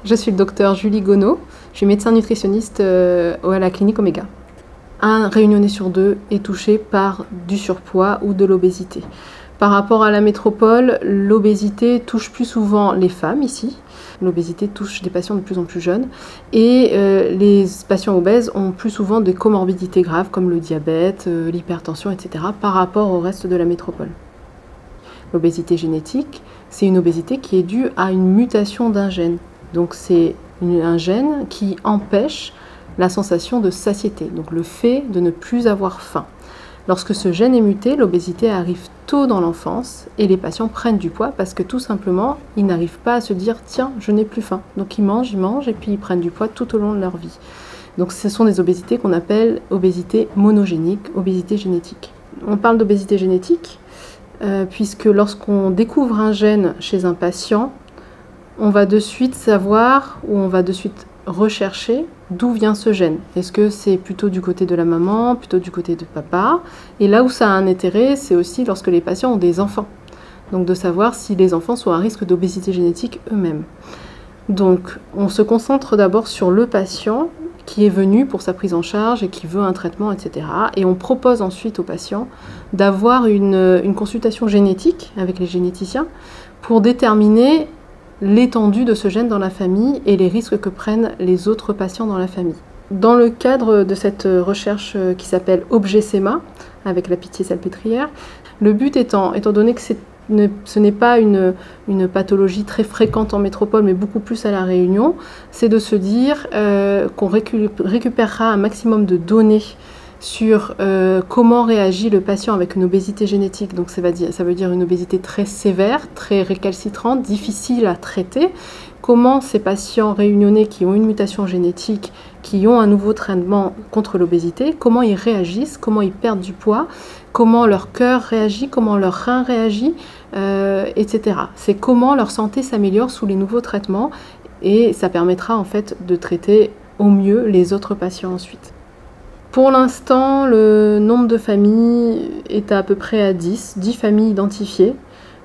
Je suis le docteur Julie Gonneau, je suis médecin nutritionniste à la clinique Omega. Un réunionnais sur deux est touché par du surpoids ou de l'obésité. Par rapport à la métropole, l'obésité touche plus souvent les femmes ici. L'obésité touche des patients de plus en plus jeunes et les patients obèses ont plus souvent des comorbidités graves comme le diabète, l'hypertension, etc. par rapport au reste de la métropole. L'obésité génétique, c'est une obésité qui est due à une mutation d'un gène. Donc c'est un gène qui empêche la sensation de satiété, donc le fait de ne plus avoir faim. Lorsque ce gène est muté, l'obésité arrive tôt dans l'enfance et les patients prennent du poids parce que tout simplement, ils n'arrivent pas à se dire « tiens, je n'ai plus faim ». Donc ils mangent et puis ils prennent du poids tout au long de leur vie. Donc ce sont des obésités qu'on appelle obésité monogénique, obésité génétique. On parle d'obésité génétique puisque lorsqu'on découvre un gène chez un patient, on va de suite savoir ou on va de suite rechercher d'où vient ce gène. Est-ce que c'est plutôt du côté de la maman, plutôt du côté de papa? Et là où ça a un intérêt, c'est aussi lorsque les patients ont des enfants. Donc de savoir si les enfants sont à risque d'obésité génétique eux-mêmes. Donc on se concentre d'abord sur le patient qui est venu pour sa prise en charge et qui veut un traitement, etc. Et on propose ensuite au patient d'avoir une consultation génétique avec les généticiens pour déterminer l'étendue de ce gène dans la famille et les risques que prennent les autres patients dans la famille. Dans le cadre de cette recherche qui s'appelle ObjectSEMA, avec la Pitié-Salpêtrière, le but étant donné que ce n'est pas une pathologie très fréquente en métropole, mais beaucoup plus à La Réunion, c'est de se dire qu'on récupérera un maximum de données sur comment réagit le patient avec une obésité génétique. Donc ça veut dire une obésité très sévère, très récalcitrante, difficile à traiter. Comment ces patients réunionnais qui ont une mutation génétique, qui ont un nouveau traitement contre l'obésité, comment ils réagissent, comment ils perdent du poids, comment leur cœur réagit, comment leur rein réagit, etc. C'est comment leur santé s'améliore sous les nouveaux traitements et ça permettra en fait de traiter au mieux les autres patients ensuite. Pour l'instant, le nombre de familles est à peu près à 10 familles identifiées.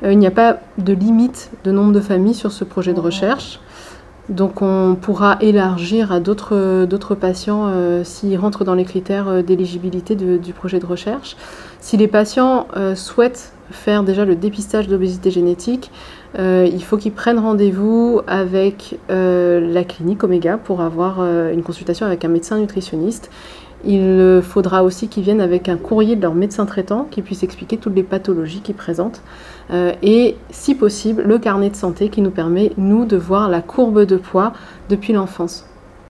Il n'y a pas de limite de nombre de familles sur ce projet de recherche. Donc on pourra élargir à d'autres patients s'ils rentrent dans les critères d'éligibilité du projet de recherche. Si les patients souhaitent faire déjà le dépistage d'obésité génétique, il faut qu'ils prennent rendez-vous avec la clinique Omega pour avoir une consultation avec un médecin nutritionniste. Il faudra aussi qu'ils viennent avec un courrier de leur médecin traitant qui puisse expliquer toutes les pathologies qu'ils présentent et, si possible, le carnet de santé qui nous permet, nous, de voir la courbe de poids depuis l'enfance.